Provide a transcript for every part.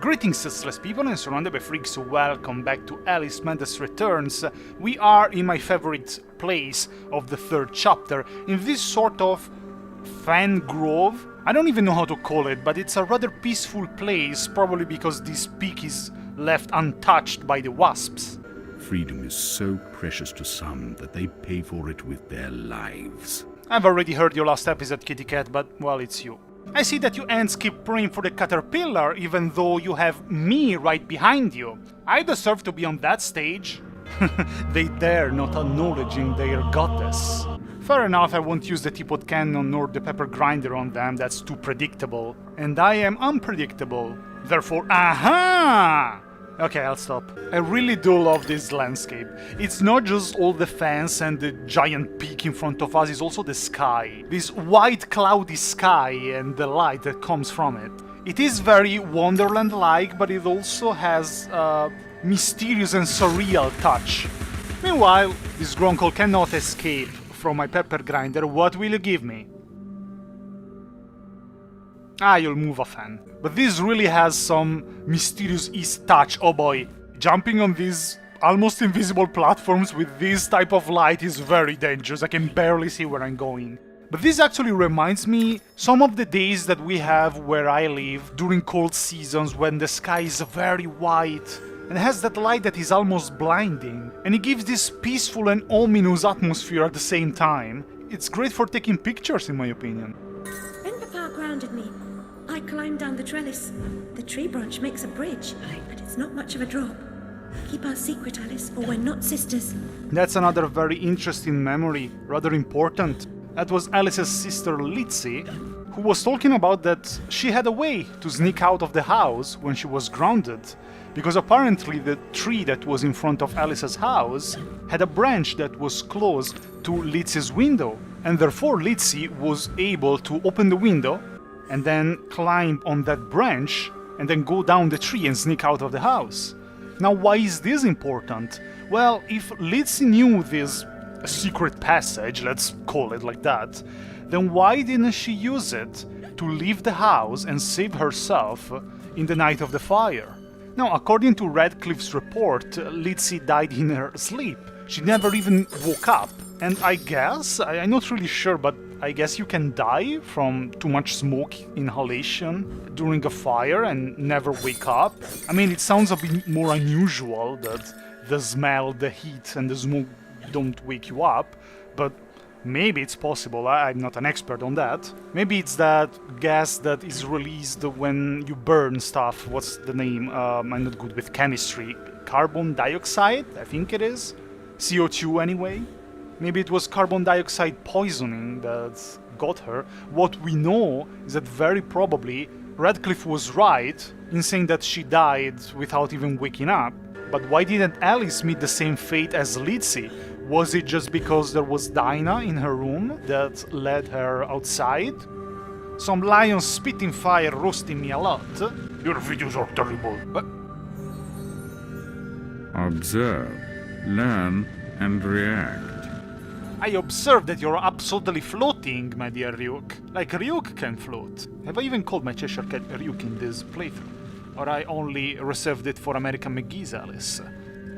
Greetings, senseless people, and surrounded by freaks. Welcome back to Alice Madness Returns. We are in my favorite place of the third chapter, in this sort of fan grove. I don't even know how to call it, but it's a rather peaceful place, probably because this peak is left untouched by the wasps. Freedom is so precious to some that they pay for it with their lives. I've already heard your last episode, kitty cat, but, well, it's you. I see that you ants keep praying for the caterpillar, even though you have me right behind you. I deserve to be on that stage. They dare not acknowledging their goddess. Fair enough, I won't use the teapot cannon nor the pepper grinder on them, that's too predictable. And I am unpredictable. Therefore, aha! Okay, I'll stop. I really do love this landscape. It's not just all the fence and the giant peak in front of us, it's also the sky. This white cloudy sky and the light that comes from it. It is very Wonderland-like, but it also has a mysterious and surreal touch. Meanwhile, this Grunkle cannot escape from my pepper grinder. What will you give me? Ah, you'll move a fan. But this really has some mysterious East touch, oh boy. Jumping on these almost invisible platforms with this type of light is very dangerous, I can barely see where I'm going. But this actually reminds me some of the days that we have where I live during cold seasons when the sky is very white and has that light that is almost blinding. And it gives this peaceful and ominous atmosphere at the same time. It's great for taking pictures in my opinion. When Papa grounded me, I climbed down the trellis. The tree branch makes a bridge, but it's not much of a drop. Keep our secret, Alice, or we're not sisters. That's another very interesting memory, rather important. That was Alice's sister Lizzie, who was talking about that she had a way to sneak out of the house when she was grounded, because apparently the tree that was in front of Alice's house had a branch that was close to Lizzie's window, and therefore Lizzie was able to open the window and then climb on that branch and then go down the tree and sneak out of the house. Now, why is this important? Well, if Lizzie knew this secret passage, let's call it like that, then why didn't she use it to leave the house and save herself in the night of the fire? Now, according to Radcliffe's report, Lizzie died in her sleep. She never even woke up. And I guess, I'm not really sure, but I guess you can die from too much smoke inhalation during a fire and never wake up. I mean, it sounds a bit more unusual that the smell, the heat and the smoke don't wake you up, but maybe it's possible. I'm not an expert on that. Maybe it's that gas that is released when you burn stuff. What's the name? I'm not good with chemistry. Carbon dioxide, I think it is. CO2 anyway. Maybe it was carbon dioxide poisoning that got her. What we know is that very probably Radcliffe was right in saying that she died without even waking up. But why didn't Alice meet the same fate as Lizzie? Was it just because there was Dinah in her room that led her outside? Some lions spitting fire roasting me a lot. Your videos are terrible. What? Observe, learn, and react. I observe that you're absolutely floating, my dear Ryuk. Like Ryuk can float. Have I even called my Cheshire Cat Ryuk in this playthrough? Or I only reserved it for American McGee's Alice?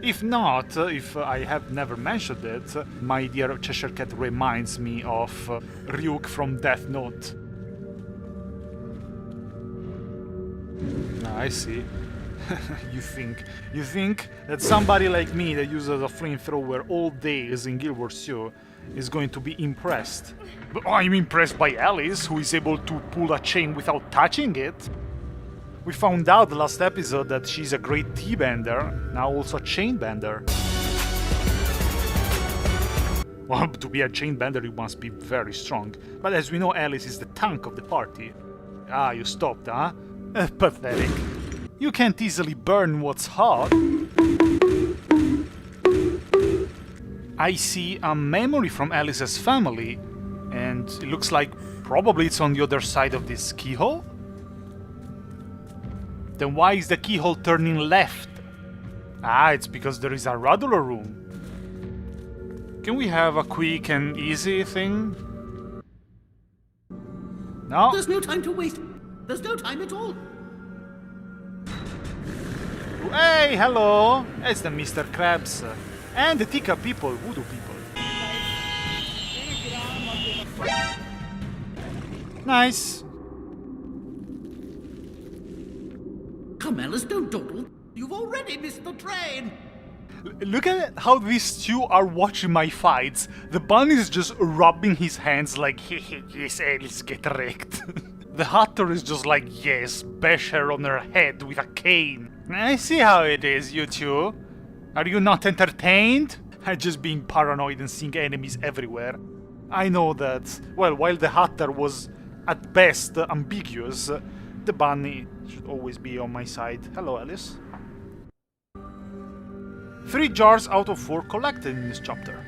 If not, if I have never mentioned it, my dear Cheshire Cat reminds me of Ryuk from Death Note. I see. You think that somebody like me that uses a flamethrower all days in Guild Wars 2 is going to be impressed? But I'm impressed by Alice, who is able to pull a chain without touching it. We found out the last episode that she's a great T-bender, now also a chain bender. Well, to be a chain bender you must be very strong. But as we know, Alice is the tank of the party. Ah, you stopped, huh? Pathetic. You can't easily burn what's hot. I see a memory from Alice's family, and it looks like probably it's on the other side of this keyhole? Then why is the keyhole turning left? Ah, it's because there is a regular room. Can we have a quick and easy thing? No? There's no time to waste. There's no time at all. Hey, hello! It's the Mr. Krabs. And the Tika people, voodoo people. Nice. Come, Alice, don't dawdle. You've already missed the train. Look at how these two are watching my fights. The bunny is just rubbing his hands like, yes, Alice, get wrecked. The Hatter is just like, yes, bash her on her head with a cane. I see how it is, you two. Are you not entertained? I'm just being paranoid and seeing enemies everywhere. I know that, well, while the Hatter was at best ambiguous, the bunny should always be on my side. Hello, Alice. 3 jars out of 4 collected in this chapter.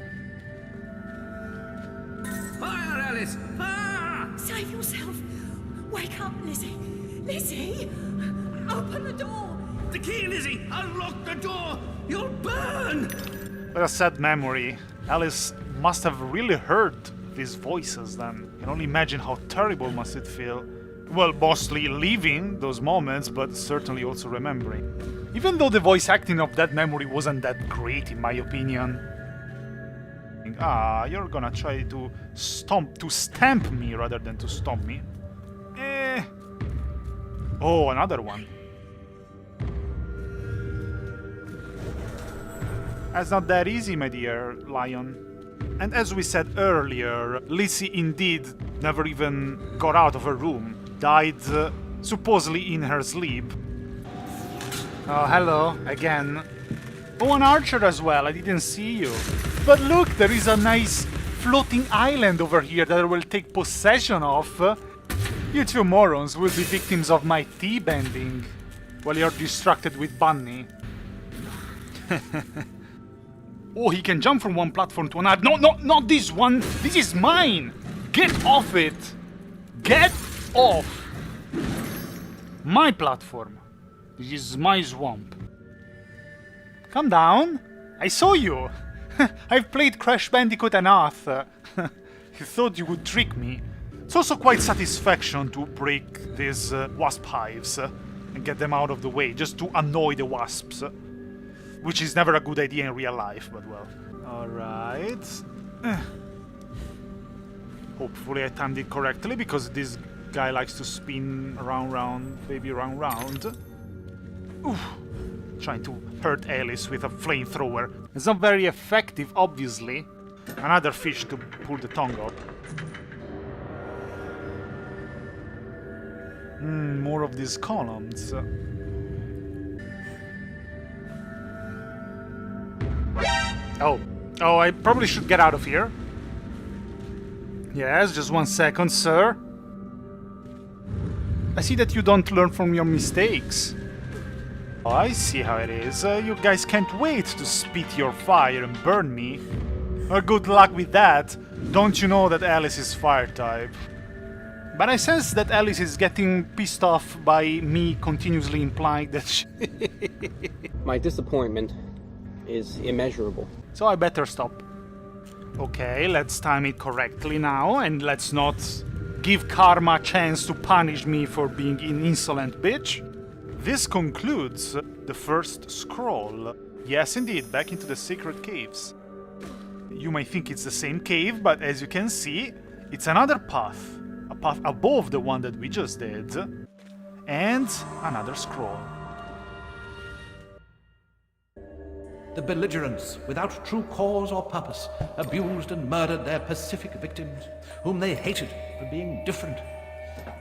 Fire, Alice! Fire! Save yourself! Wake up, Lizzie! Lizzie! Open the door! The key, Lizzie! Unlock the door! You'll burn! What a sad memory. Alice must have really heard these voices then. I can only imagine how terrible must it feel. Well, mostly living those moments, but certainly also remembering. Even though the voice acting of that memory wasn't that great, in my opinion. Ah, you're gonna try to stamp me rather than to stomp me. Oh, another one. That's not that easy, my dear lion. And as we said earlier, Lizzie indeed never even got out of her room. Died supposedly in her sleep. Oh, hello, again. Oh, an archer as well, I didn't see you. But look, there is a nice floating island over here that I will take possession of. You two morons will be victims of my tea bending while you're distracted with Bunny. Oh, he can jump from one platform to another. No, not this one. This is mine. Get off it. Get off. My platform. This is my swamp. Come down. I saw you. I've played Crash Bandicoot enough. You thought you would trick me. It's also quite satisfaction to break these wasp hives and get them out of the way, just to annoy the wasps. Which is never a good idea in real life, but well. Alright. Hopefully I timed it correctly, because this guy likes to spin round, baby round. Oof. Trying to hurt Alice with a flamethrower. It's not very effective, obviously. Another fish to pull the tongue out. More of these columns. Oh, I probably should get out of here. Yes, just 1 second, sir. I see that you don't learn from your mistakes. Oh, I see how it is. You guys can't wait to spit your fire and burn me. Well, good luck with that. Don't you know that Alice is fire type? But I sense that Alice is getting pissed off by me continuously implying that she... My disappointment is immeasurable. So I better stop. Okay, let's time it correctly now, and let's not give karma a chance to punish me for being an insolent bitch. This concludes the first scroll. Yes, indeed, back into the secret caves. You may think it's the same cave, but as you can see, it's another path. A path above the one that we just did. And another scroll. The belligerents, without true cause or purpose, abused and murdered their pacific victims, whom they hated for being different.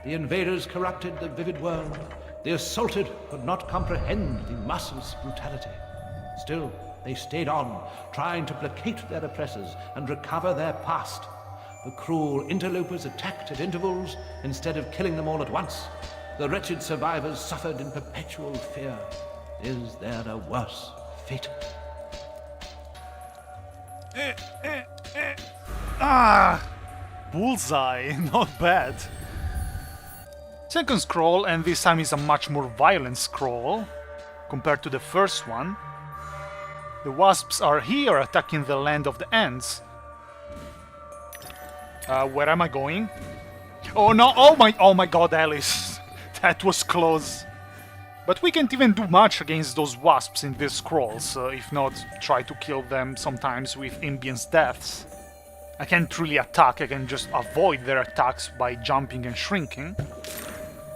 The invaders corrupted the vivid world. The assaulted could not comprehend the merciless brutality. Still, they stayed on, trying to placate their oppressors and recover their past. The cruel interlopers attacked at intervals instead of killing them all at once. The wretched survivors suffered in perpetual fear. Is there a worse fate? Bullseye, not bad. Second scroll, and this time is a much more violent scroll compared to the first one. The wasps are here attacking the land of the ants. Where am I going? Oh no, oh my god, Alice. That was close. But we can't even do much against those wasps in these scrolls, if not try to kill them sometimes with ambient deaths. I can't really attack, I can just avoid their attacks by jumping and shrinking.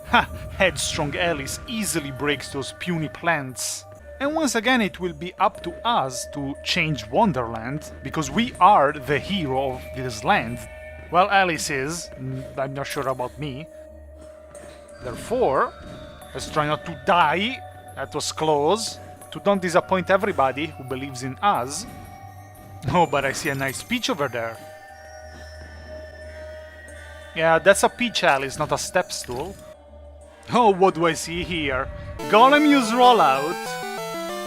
Ha! Headstrong Alice easily breaks those puny plants. And once again it will be up to us to change Wonderland, because we are the hero of this land. Well, Alice is, I'm not sure about me. Therefore, let's try not to die, that was close, to don't disappoint everybody who believes in us. Oh, but I see a nice peach over there. Yeah, that's a peach, Alice, not a step stool. Oh, what do I see here? Golem use rollout.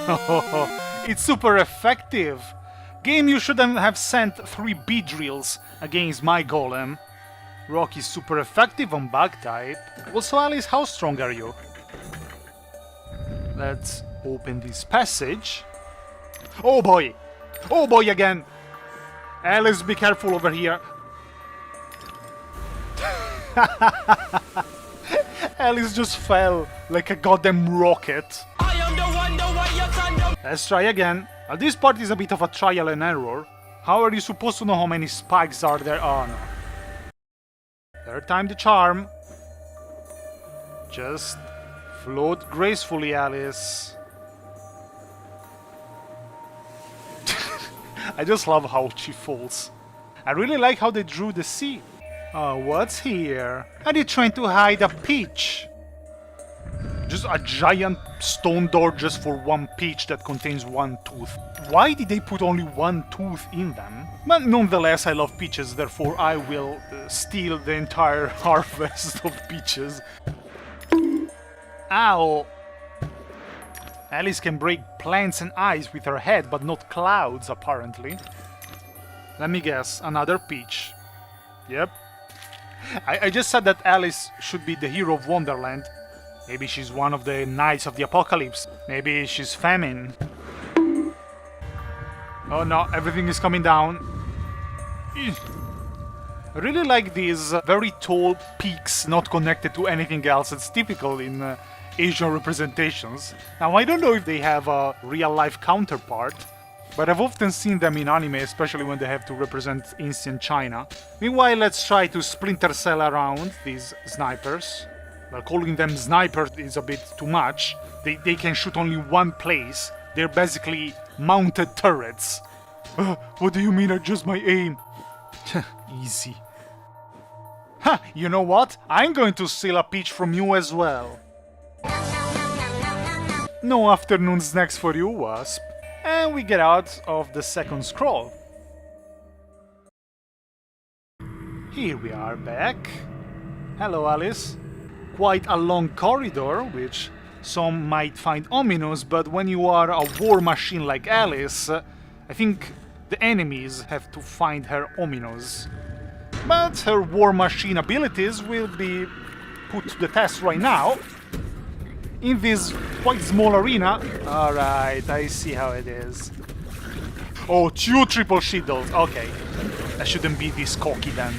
Oh, it's super effective. Game, you shouldn't have sent 3 Beedrills against my golem. Rock is super effective on bug type. Also, Alice, how strong are you? Let's open this passage. Oh boy! Oh boy again! Alice, be careful over here. Alice just fell like a goddamn rocket. Let's try again. This part is a bit of a trial and error. How are you supposed to know how many spikes are there on? Third time the charm. Just float gracefully, Alice. I just love how she falls. I really like how they drew the sea. Oh, what's here? Are you trying to hide a peach? Just a giant stone door just for one peach that contains 1 tooth. Why did they put only 1 tooth in them? But nonetheless, I love peaches, therefore I will steal the entire harvest of peaches. Ow! Alice can break plants and ice with her head, but not clouds, apparently. Let me guess, another peach. Yep. I just said that Alice should be the hero of Wonderland. Maybe she's one of the Knights of the Apocalypse. Maybe she's Famine. Oh no, everything is coming down. I really like these very tall peaks not connected to anything else. It's typical in Asian representations. Now, I don't know if they have a real-life counterpart, but I've often seen them in anime, especially when they have to represent ancient China. Meanwhile, let's try to splinter cell around these snipers. Well, calling them snipers is a bit too much. They can shoot only one place. They're basically mounted turrets. What do you mean adjust my aim? Easy. Ha! You know what? I'm going to steal a peach from you as well. No afternoon snacks for you, Wasp. And we get out of the second scroll. Here we are back. Hello, Alice. Quite a long corridor, which some might find ominous, but when you are a war machine like Alice, I think the enemies have to find her ominous. But her war machine abilities will be put to the test right now. In this quite small arena. Alright, I see how it is. Oh, 2 triple shields. Okay. I shouldn't be this cocky then.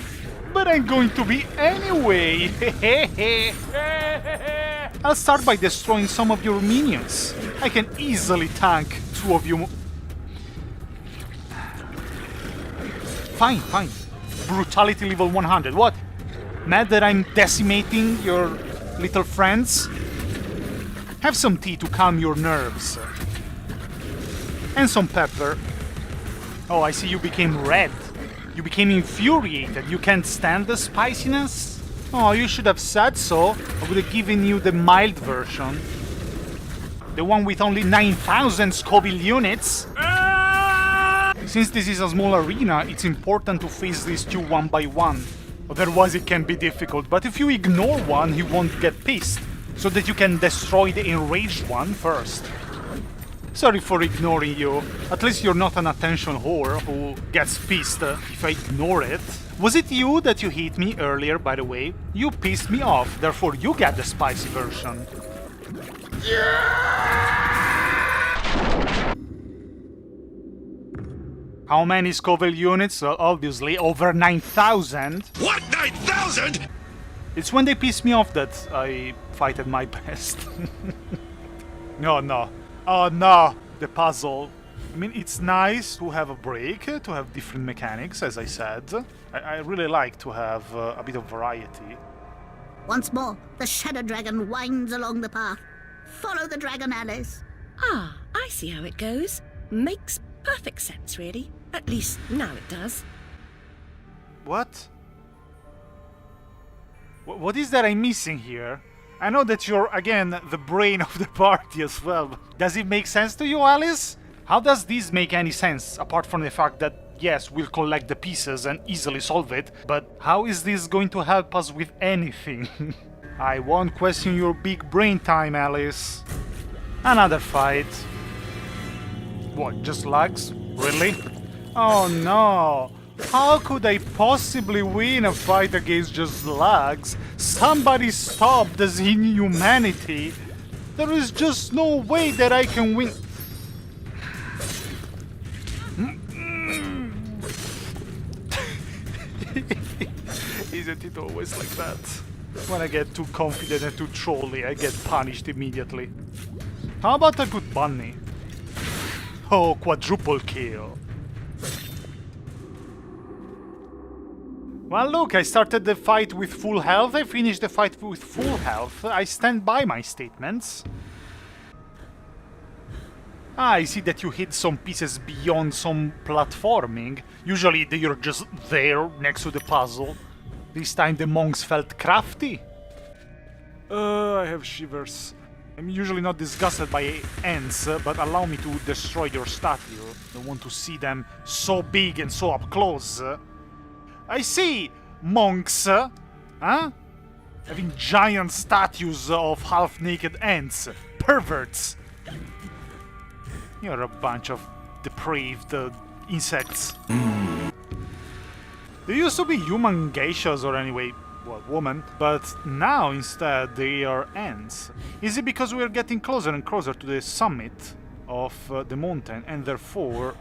But I'm going to be anyway. I'll start by destroying some of your minions. I can easily tank 2 of you. Fine, fine. Brutality level 100. What? Mad that I'm decimating your little friends? Have some tea to calm your nerves. And some pepper. Oh, I see you became red. You became infuriated. You can't stand the spiciness? Oh, you should have said so. I would have given you the mild version. The one with only 9,000 Scoville units. Since this is a small arena, it's important to face these 2 one by one. Otherwise it can be difficult, but if you ignore one, he won't get pissed. So that you can destroy the enraged one first. Sorry for ignoring you. At least you're not an attention whore who gets pissed if I ignore it. Was it you that you hit me earlier, by the way? You pissed me off, therefore you get the spicy version. How many Scoville units? Well, obviously over 9,000. What, 9,000? It's when they piss me off that I fight at my best. No, no. Oh no! The puzzle. I mean, it's nice to have a break, to have different mechanics, as I said. I really like to have a bit of variety. Once more, the shadow dragon winds along the path. Follow the dragon, Alice. Ah, I see how it goes. Makes perfect sense, really. At least now it does. What? What is that I'm missing here? I know that you're, again, the brain of the party as well. Does it make sense to you, Alice? How does this make any sense, apart from the fact that, yes, we'll collect the pieces and easily solve it, but how is this going to help us with anything? I won't question your big brain time, Alice. Another fight. What, just lags? Really? Oh no! How could I possibly win a fight against just lags? Somebody stop this inhumanity! There is just no way that I can win. Isn't it always like that? When I get too confident and too trolly, I get punished immediately. How about a good bunny? Oh, quadruple kill. Well, look, I started the fight with full health, I finished the fight with full health. I stand by my statements. Ah, I see that you hit some pieces beyond some platforming. Usually you're just there, next to the puzzle. This time the monks felt crafty. I have shivers. I'm usually not disgusted by ants, but allow me to destroy your statue. I want to see them so big and so up close. I see, monks, huh? Having giant statues of half-naked ants. Perverts. You're a bunch of depraved insects. They used to be human geishas or anyway, well, woman, but now instead they are ants. Is it because we're getting closer and closer to the summit of the mountain and therefore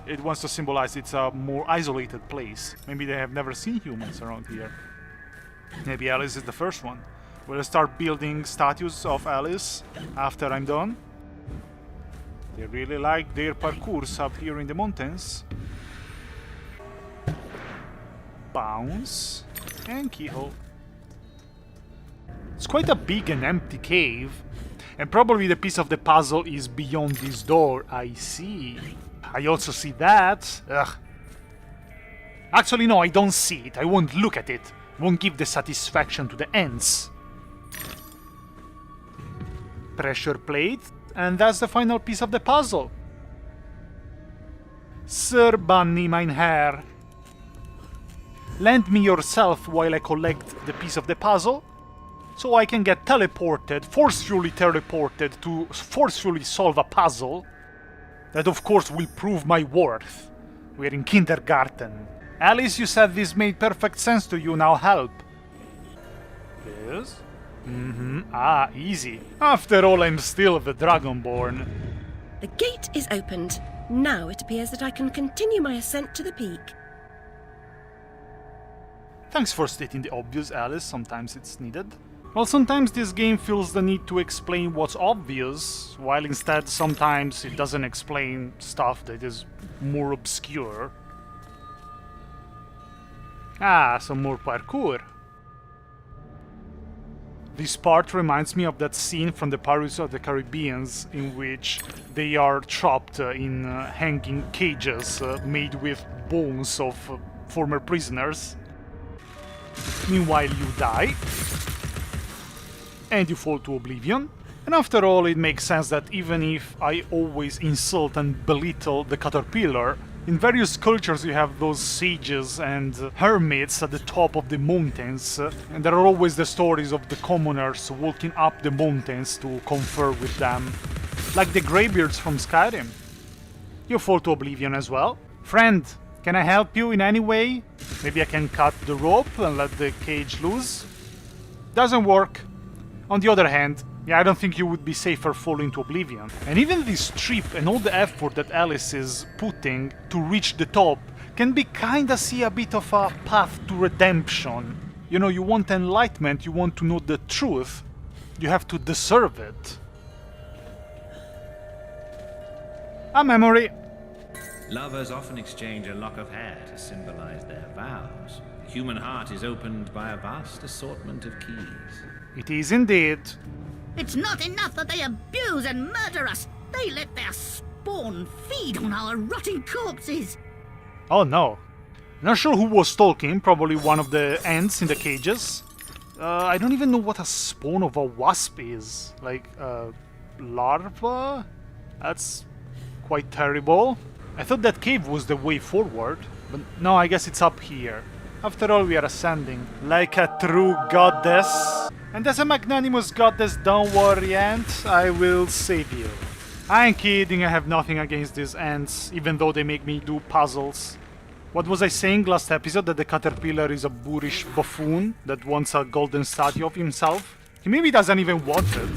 it wants to symbolize it's a more isolated place? Maybe they have never seen humans around here. Maybe Alice is the first one. Will I start building statues of Alice after I'm done? They really like their parkours up here in the mountains. Bounce and keyhole. It's quite a big and empty cave, and probably the piece of the puzzle is beyond this door. I see. I also see that. Ugh. Actually, no, I don't see it. I won't look at it. Won't give the satisfaction to the ants. Pressure plate, and that's the final piece of the puzzle. Sir Bunny, mein Herr. Lend me yourself while I collect the piece of the puzzle, so I can get teleported, forcefully teleported to forcefully solve a puzzle. That of course will prove my worth. We're in kindergarten. Alice, you said this made perfect sense to you, now help. Yes? Ah, easy. After all, I'm still the Dragonborn. The gate is opened. Now it appears that I can continue my ascent to the peak. Thanks for stating the obvious, Alice. Sometimes it's needed. Well, sometimes this game feels the need to explain what's obvious, while instead sometimes it doesn't explain stuff that is more obscure. Ah, some more parkour. This part reminds me of that scene from the Pirates of the Caribbean in which they are trapped in hanging cages made with bones of former prisoners. Meanwhile, you die, and you fall to oblivion. And after all, it makes sense that even if I always insult and belittle the caterpillar, in various cultures you have those sages and hermits at the top of the mountains, and there are always the stories of the commoners walking up the mountains to confer with them, like the greybeards from Skyrim. You fall to oblivion as well. Friend, can I help you in any way? Maybe I can cut the rope and let the cage loose? Doesn't work. On the other hand, yeah, I don't think you would be safer falling to oblivion. And even this trip and all the effort that Alice is putting to reach the top can be kinda see a bit of a path to redemption. You know, you want enlightenment, you want to know the truth, you have to deserve it. A memory. Lovers often exchange a lock of hair to symbolize their vows. The human heart is opened by a vast assortment of keys. It is indeed. It's not enough that they abuse and murder us. They let their spawn feed on our rotting corpses. Oh no. Not sure who was talking, probably one of the ants in the cages. I don't even know what a spawn of a wasp is. Like, larva? That's quite terrible. I thought that cave was the way forward, but no, I guess it's up here. After all, we are ascending. Like a true goddess. And as a magnanimous goddess, don't worry, ant, I will save you. I'm kidding, I have nothing against these ants, even though they make me do puzzles. What was I saying last episode? That the caterpillar is a boorish buffoon that wants a golden statue of himself? He maybe doesn't even want it.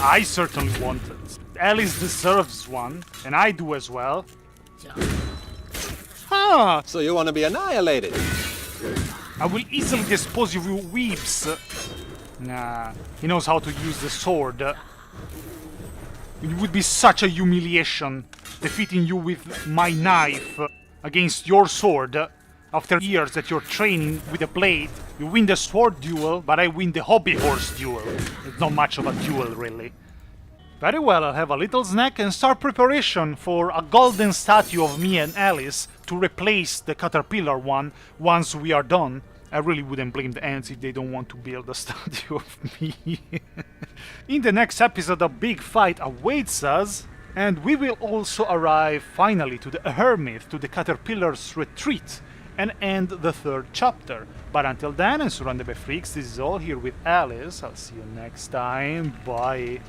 I certainly want it. Alice deserves one, and I do as well. Ah, so you want to be annihilated? I will easily dispose of you weeps. Nah, he knows how to use the sword. It would be such a humiliation, defeating you with my knife against your sword. After years that you're training with a blade, you win the sword duel, but I win the hobby horse duel. It's not much of a duel, really. Very well, I'll have a little snack and start preparation for a golden statue of me and Alice to replace the caterpillar one once we are done. I really wouldn't blame the ants if they don't want to build a statue of me. In the next episode, a big fight awaits us, and we will also arrive finally to the hermit, to the caterpillar's retreat, and end the third chapter. But until then, I'm SurroundEdByFreaks, this is all here with Alice. I'll see you next time. Bye.